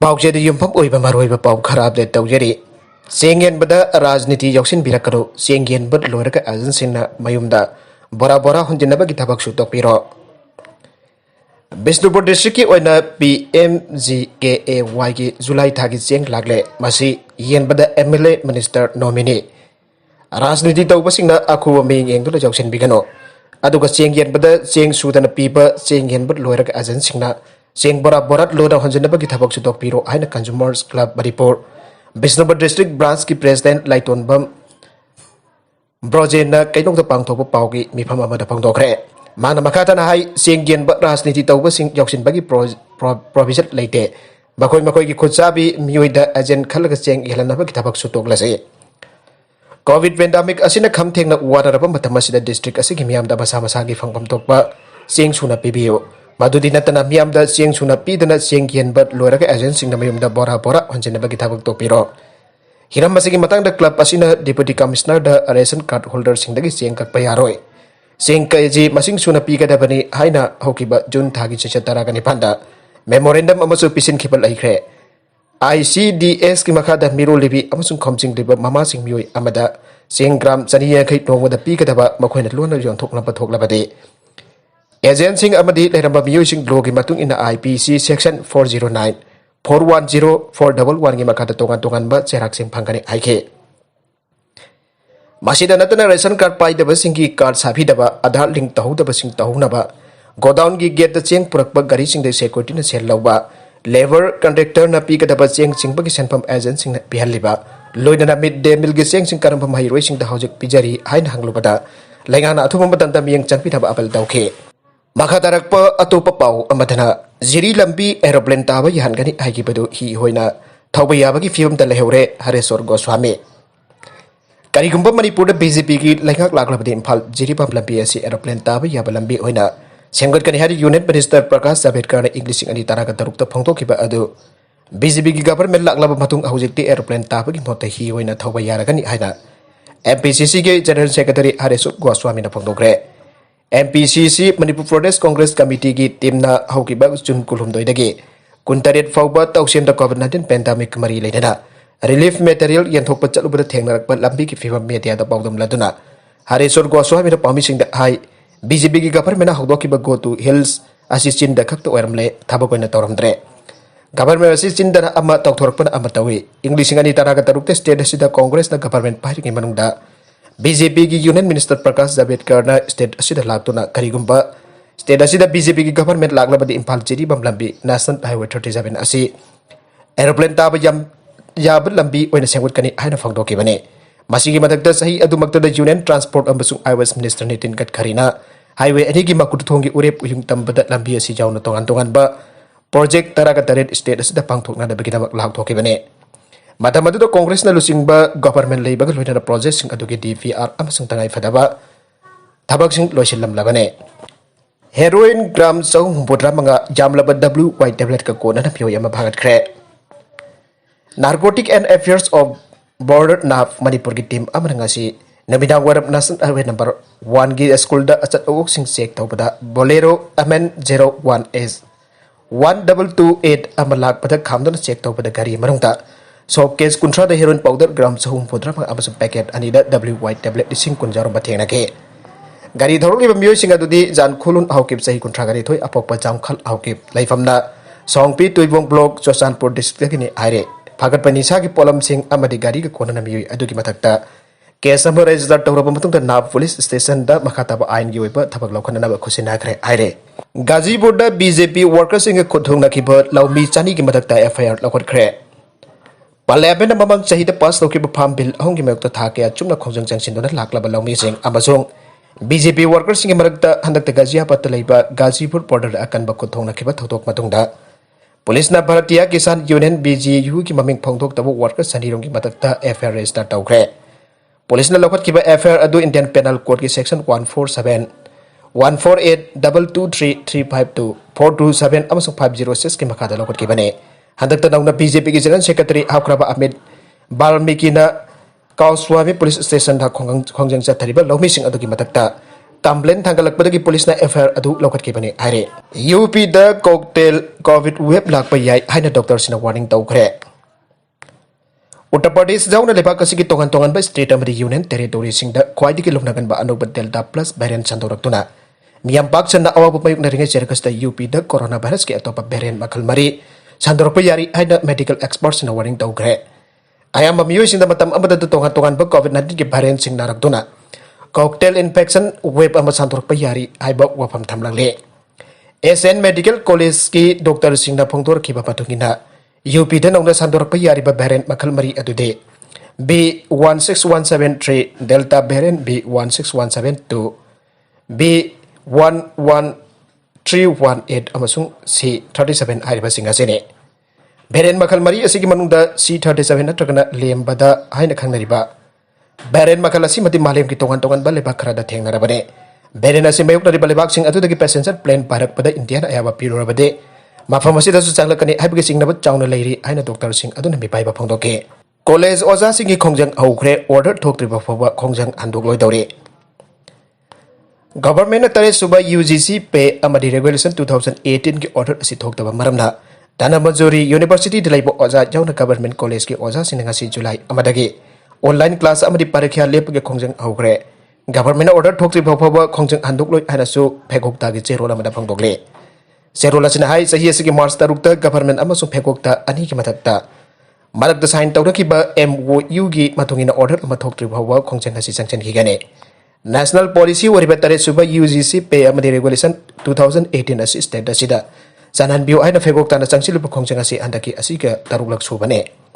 पाउचेद युमफम ओइबा मरोइबा पाउ खराब दे तौजरी सेंगेनबदा राजनीति यौसिन बिरकरो सेंगेनबद लोरका एजेंसिना मयुमदा बोरा बोरा हुंजिनबगी थबक सु तोपिरो बिष्णुपुर डिस्ट्रिक्ट की ओइना PMGKAY की जुलाई थागी चेंग लागले मसी येनबदा MLA मिनिस्टर नॉमिनी राजनीति तौबसिंगना अखुवा मिंग येंगदुला यौसिन बिगनो अदुगा चेंग येनबदा चेंग सुदना पीबा चेंग येनबद लोरका एजेंसिना चेंग बोरा बोरा लोदा हुंजिनबगी थबक सु तोपिरो हाइना consumers club Manipur Bishnupur district branch की प्रेसिडेंट लाइटोनबम ब्रोजेन कईनोंदा पांगथोप पाउगी मिफम अमदा पांगदोखरे माना मखातना हाई सेंगेनब राजनीति तौबसिंग यौसिनबगी प्रोविजन लेते मखोय मखोयगी खुदसाबी मियोइदा एजेंट खलगा चेंग येलनबगी थबक सु तोगलसे कोविड पेंडेमिक असिना खमथेंगना वादरब मतमसिदा डिस्ट्रिक्ट असिगी मियामदा मसा मसागी फंगफम तोकबा चेंग सुना पिबियो मदुदी नतना मियामदा चेंग सुना पीदना सेंगेनब लोरगा एजेंसिंग नमयुमदा बोरा बोरा हंजिनबगी थबक तोपिरो हिरम मसिगी मतंगदा क्लब असिना deputy commissioner the ration card holder सिंगदगी चेंग ककपा यारोय चेंग कजी मसिंग सुना पीगदबनी हाइना होकिबा जून थागी चेचतरागा निपांदा मेमोरेंडम अमसु पिसिनखिबा लैख्रे ICDS की मखादा मिरोलिबी अमसुंग खमजिंगलिबा ममासिंग मियोय अमदा चेंग ग्राम चनियांखै नोंगदा पीगदबा मखोयना लोना योंथोकनबा थोकलबदे एजेंसिंग अमदी लेरंबा मियोयसिंग लोगी मतुंग इन IPC सेक्शन 409 410 411 की मखादा तोंगान तोंगानबा चेराकसिंग फंगने आइखे मसीदा नतना रेशन कार्ड पाइदबसिंगी कार्ड साफिदबा आधार लिंक तहुदबसिंग तहुनबा गोडाउन की गेट चेंग पुरकबा गारीसिंग दे सिक्योरिटी न सेल लौबा लेबर कंट्रेक्टर न पीगदबा चेंग चिंगबगी सेनफम एजेंसिंग न पिहलिबा लोइदना मिड डे मील की चेंग सिंग करम महिरोइसिंग द हौजिक पिजरी हाइन हंगलुबदा लेंगाना अथुम मतंता मियंग चंगपिथबा अपल दौखे मखा तारक अतोप पाउ अमदना जिरी लंबी एरोप्लेन ताबा यहानगनी हाइगिबदु ही होइना थौबा याबगी फिल्म द लेहौरे हरेश्वर गोस्वामी करीगुंबा मणिपुर BJP की लेंगाक लागलबदि इम्फाल जिरीपम लंबी असि एरोप्लेन ताबा याबा लंबी होइना सेंगतकनी हारि यूनियन मिनिस्टर प्रकाश जावड़ेकर ने इंग्लिश अनि ताराका तरुक फोंगतोखिबा अदु BJP की गवर्नमेंट लागलब मथुंग हौजिकति एरोप्लेन ताबगी मोत ही होइना थौबा यारगनी हाइना MPCC के जनरल सेक्रेटरी हरेश्वर गोस्वामी न फोंगतोखरे MPCC मणिपुर प्रदेश कांग्रेस कमिटी की टीम ना हौकिबा जुन कुलुमदोइदगी कुंतरेट फाउबा तौसेमदा COVID-19 पेंडेमिक मरी लेना रिलीफ मटेरियल यंथोकपा चलुबदा थेंगनरकपा लंबी की फिल्म मीडिया दा पाउदम लदुना हरेश्वर गोस्वामी दा पामिसिंग दा हाई BJP की गवर्नमेंट हौदोकिबा गो टू हिल्स असि चिंदा खक्त ओरमले थाबकोइना तौरमद्रे गवर्नमेंट असि चिंदा अमा तौथोरकपना अमा तौई इंग्लिश अनि तारागा तरुकते स्टेट असिदा कांग्रेस दा गवर्नमेंट पाहिरिंग मनुंगदा BJP की यूनियन मिनिस्टर प्रकाश जावड़ेकर ना स्टेट असिदा लागतुना करीगुंबा स्टेट असिदा BJP की गवर्नमेंट लागलबदि इम्फाल जिरी बम लंबी नेशनल हाईवे 37 असि एरोप्लेन ताब याब लंबी ओइना सेंगुटकनी हाइना फंगदोकिबने मसीगी मदकता सही अदुमक्तदा यूनियन ट्रांसपोर्ट अमसुंग हाईवेज मिनिस्टर नितिन गडकरीना हाईवे अनिगी मकुट थोंगी उरेप उयुंग तंबदा लंबी असि जाउना तोंगान तोंगानबा प्रोजेक्ट तरागा तरेट स्टेट असिदा पांगथोकनादबगिदमक लागथोकिबने मतमदुदा कांग्रेस न लुसिंगबा गवर्नमेंट लेबग लोइना प्रोजेक्ट सिंग अदुगी DPR अमसुंग तंगाई फदबा थबकसिंग लोइसिलमलबने हेरोइन ग्राम 435 जामलबा WY टेबलेट का कोना पियो यमा भागतख्रे narcotic and affairs of border नाफ मणिपुर की टीम अमरंगासी नमिदांग वरम नेशनल हाईवे नंबर 1 की स्कूल दा अचतोक सिंग चेक तौबदा बोलेरो MN01S 1228 अमलाक पदक खामदन चेक तौबदा गाड़ी मरुंगता सॉप केस कुंट्रा द हेरोइन पाउडर ग्राम 435 अमसु पैकेट अनिदा WY टेबलेट लिसिंग कुंजारो बथेंगनाके गाड़ी धौरलिबा मियोइसिंग अदुदी जान खुलुन हाउकिप सही कुंट्रा गाड़ी थोय अपोकपा जामखल हाउकिप लाइफमना सोंगपी तुइबोंग ब्लॉक चोसानपुर डिस्ट्रिक्ट की आइरे फागत पनिसा की पोलम सिंह अमदी गाड़ी का कोना नमियोय अदुगी मथकता केस अमर रजिस्टर तौरब मतुंगदा नाब पुलिस स्टेशन दा मखाताब आइन की ओइबा थबक लौखननाब खुसिनाखरे आइरे गाजीपुर दा BJP वर्कर्स सिंह खुथुंगनाखिबा लौमी चानी की मथकता FIR लौखटखरे पार्लियामेंट ममंग चाहिदा पास लौकिबा फार्म बिल अहोंगी मयक्ता थाके चुमना खोंजंग चंगसिनदोना लाक्लाबा लौमी सिंह अमसोंग BJP वर्कर्स सिंह मरकता हंदकता गाजियाबाद लेबा गाजीपुर बॉर्डर अकनबा खुथुंगनाखिबा थौतोक मतुंगदा पुलिस ना भारतीय किसान यूनियन BGU की ममिंग फोंगथोक तब वर्कर्स सनीरों की मदकता FIR रजिस्टर तौखरे पुलिस ने लौखटखिबा FIR अदु इंडियन पेनल कोड की सेक्शन 147 148 223 427 अमसुंग 506 की मखादा लौखटखिबने हंदकता नौना BJP की जनरल सेक्रेटरी हाउक्राबा अमित बाल्मीकि ना काउस्वामी पुलिस स्टेशन दा खोंजंग चथरिबा लौमी Singh अदुगी मदकता Kambleng thanggalakpadagi pulisna FIR adu lokhatkibani haire. UP da cocktail COVID wave lakpa yai haina doctor sina warning tawkhre. Uttar Pradesh jauna lepak kasigi tongan-tongan ba state amadi union territory singda khwaidiki lungnagan ba anoba delta plus variant sandoraktuna. Miyam pak sanna awabu payuk naringa cerkasta UP da coronavirus ki atopa variant makal mari sandorokpa yari haina medical experts sina warning tawkhre. Ayam mamiyo sinda matam amada tongan-tongan ba COVID-19 ki variant sing naraktuna. Cocktail infection wave ama santorok payari aiba wafam thamlangle. SN Medical College ki Dr. Singna Phongtor ki bapatungina UP da nongna santorok payari ba variant makal mari adude B16173 Delta variant B16172 B11318 amasung C37 aiba singasene. Variant makal mari asigi manungda C37 natragana lembada haina khangnariba Variant makalasi mati malem ki tongan-tongan ba lebak krada thengnarabane. Variant asi mayuk nari balebak sing adudagi passenger plane parak pada India na ayaba pirurabade. Mafam asida su changlakani haibagi sing nabat chawna leiri haina doctor sing aduna mipai ba phongdoke. College oza singi khongjang haukhre order thoktriba phoba khongjang andok loi dawre. Government na tare suba UGC pay amadi regulation 2018 ki order asi thoktaba maramna Dana Majori University dilaibo oza jauna government college ki oza sinangasi July amadagi online class amadi parakya lepge khongjang haukhre. Government order thokri phawba khongjang handuk loi hanasu phegokta gi cherola mada phangdokle. Cherola sina hai sahi asigi March tarukta government amasu phegokta ani ki mathakta marakta sign tawrakiba MOU gi matungina order ama thokri phawba khongjang hasi sanction ki gane. National policy wariba tare suba UGC pay amadi regulation 2018 asi state asida sanan biu aina phegokta na changsil khongjang asi andaki asiga taruklak subane.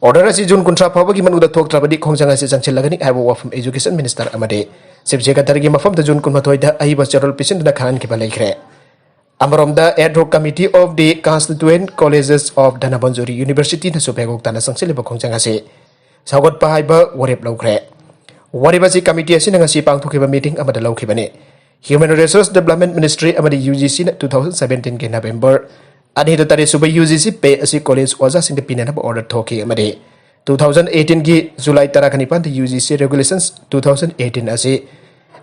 Order asi June kuntra phawagi manuda thok trabadi khongjang asi changchilagani aibo wafam education minister amade sibjega targi mafam da June kun mathoida aiba charol pisin da khan ki balaikhre. Amaromda ad hoc committee of the constituent colleges of Dhanabajori University na subhegok tana sangsileba khongjang asi sagot pa aiba warep laukhre. Wariba si committee asi ngasi pangthokiba meeting amada laukhibane. Human Resource Development Ministry amadi UGC na 2017 ke November Ani da tare suba UGC pay asi college oza sing pinana ba order thoki amade 2018 gi July tarakani pan UGC regulations 2018 asi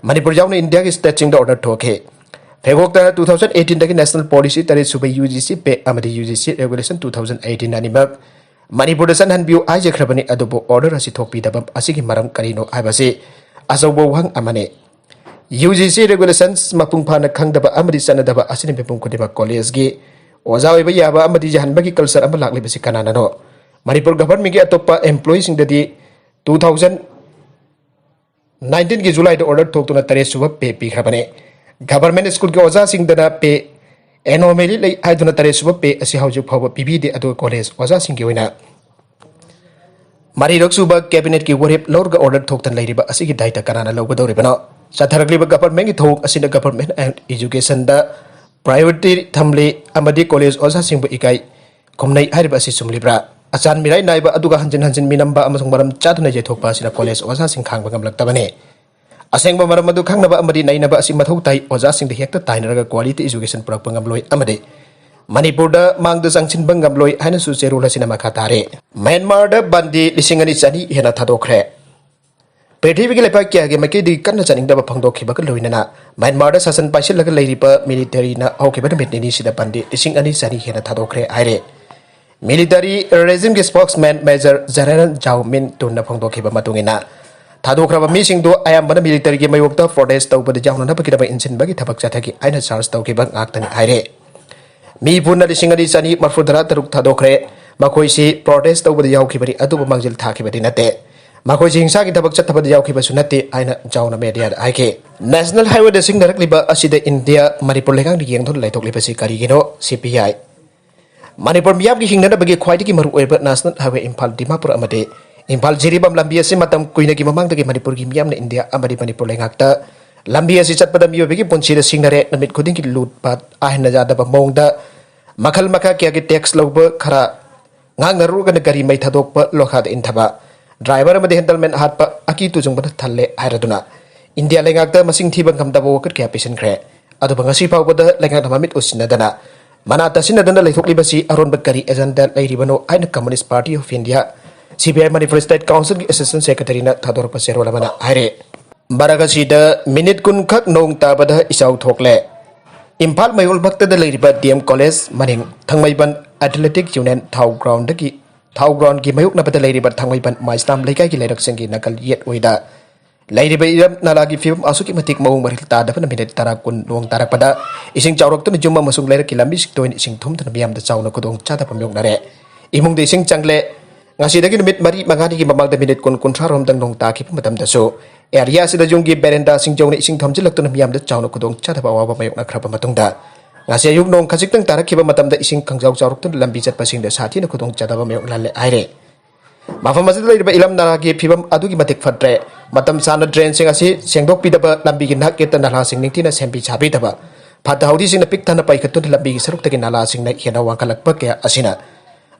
Manipur jauna India ki stretching the order thoke phegok ta 2018 da ki national policy tare suba UGC pay amade UGC regulation 2018 ani mak Manipur da san han view aje khrabani adobo order asi thokpi da asi ki maram karino aibase asobo wang amane UGC regulations mapung phana khangdaba amadi sanadaba asini bepung kodiba college gi Oza weba yaba amadi jahan bagi culture ama lakli basi kanana no. Manipur government gi atopa employees sing dadi 2019 gi July da order thok tuna tare suba pay pi khabane. Government school gi oza sing dana pay anomaly lai ai tuna tare suba pay asi hauju phawa pibi de ado college oza sing gi wina. Mari rok suba cabinet ki warep lorga order thok tan lairiba asi gi daita kanana logo dawriba no. Satharakli ba government gi thok asina government and education da priority thamle amadi college oza singbu ikai komnai hariba si sumlibra achan mirai naiba aduga hanjin minamba amasung maram chatna je thokpa sina college oza sing khangba gamlak tabane asengba maram adu khangnaba amadi nainaba asi mathau tai oza sing de hekta tainaraga quality education purak pangamloi amade Manipur da mangda sangchin bangamloi haina su cherula sina makhatare Myanmar da bandi lisingani chani hena thadokre Prithivi ki lepak kya ge maki di kan chaning da phangdok khiba ka loinana Myanmar da sasan paisel laga leiripa military na auke ba metni sida pandi ising ani sani hena thadokre aire military regime ge spokesman Major General Zhao Min tun na phangdok khiba matungina thadokra ba mising do ayam bana military ge mayokta protest tau ba jawna na pakida ba insin ba gi thabak chathaki aina charge tau ki ba aktani aire mi bunna ising ani sani marfudara taruk thadokre makoi si protest tau ba yaw khibari adu ba mangjil thaki ba dinate Makoi jingsa ki tabak chat tabad yaw ki basunati aina jauna media aike National Highway da sing darak liba asida India Manipur lekang di yang thon laitok liba si kari gino CPI Manipur miyam ki hingna bagi khwaiti ki maru oiba National Highway Impal Dimapur amade Impal jiribam lambi asi matam kuina ki mamang dagi Manipur ki miyam na India amadi Manipur lengakta lambi asi chat pada miyo bagi ponchi da sing nare namit kuding ki loot pat ahna jada ba mong da makal maka ki agi tax loba khara ngang naru ga gari mai thadok pa lokha da inthaba Driver amadi handleman hat pa aki tujung bana thalle airaduna India lengakta masing thibang kamdaba wakar kya pisen kre adu bangasi pau bada lengak namamit usinadana manata sinadana leithok libasi aron bakari agenda lairibano aina Communist Party of India CPI Manipur State Council ki Assistant Secretary na thador pa serola mana aire Baragasida minute kun khak nong tabada isau thokle. Imphal mayol bhaktada leiriba DM College maning Thangmaiban Athletic Union Thau Ground ki mayuk na bada leiriba Thangmaiban Maistam leikai ki leirak sengi nakal yet oida. Leiriba iram nalagi film asuki matik maung maril ta da minute tarakun nong tarak pada ising chawrok tu jumma masung leirak ki lambi siktoin ising thum tan biam da chawna kudong chata pamyok nare. Imung de ising changle ngasidagi numit mari mangani ki mamang da minute kun thrarom dang nong ta ki matam da so area sida junggi berenda sing jawne ising thamjilak tun miam da chawna kudong chada bawa ba mayok na khraba matungda ngase yuk nong khajik tang tarak khiba matam da ising khangjaw chawruk tun lambi chat pasing da sathi na kudong chada ba mayok lalle aire mafam masjid leiba ilam nara gi phibam adugi matik phatre matam sana drain sing asi sengdok pidaba lambi gi nak eta nala sing ningtina sempi chabi daba phata haudi sing na pik thana pai khatun lambi gi saruk tagi nala sing na hena wangkalak pa kya asina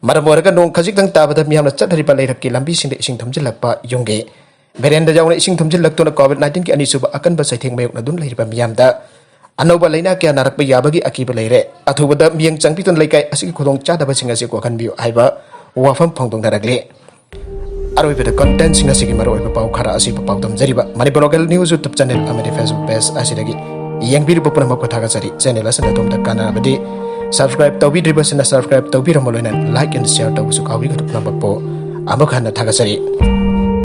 maram warga nong khajik tang tabada miam na chat hari pa leirak ki lambi sing da ising thamjilak pa yongge Berenda jauh ising thumjil laktu na COVID-19 ki ani suba akan ba saitheng mayok na dun leiriba miyam da anoba leina kya narak ba yabagi akiba leire athuba da miyang changpiton leikai asigi khudong cha da ba singa se ko kan biu aiba wafam phangdong daragle aroi beda content singa sigi maro ba pau khara asi pa pau dam jariba manipur local news youtube channel amade facebook page asidagi yang biru pupuna ma kotha ga jari channel asana dom da kana badi subscribe tawbi driba sina subscribe tawbi ramoloinan like and share taw su kawi ga dupna ba po amakhan na thaga jari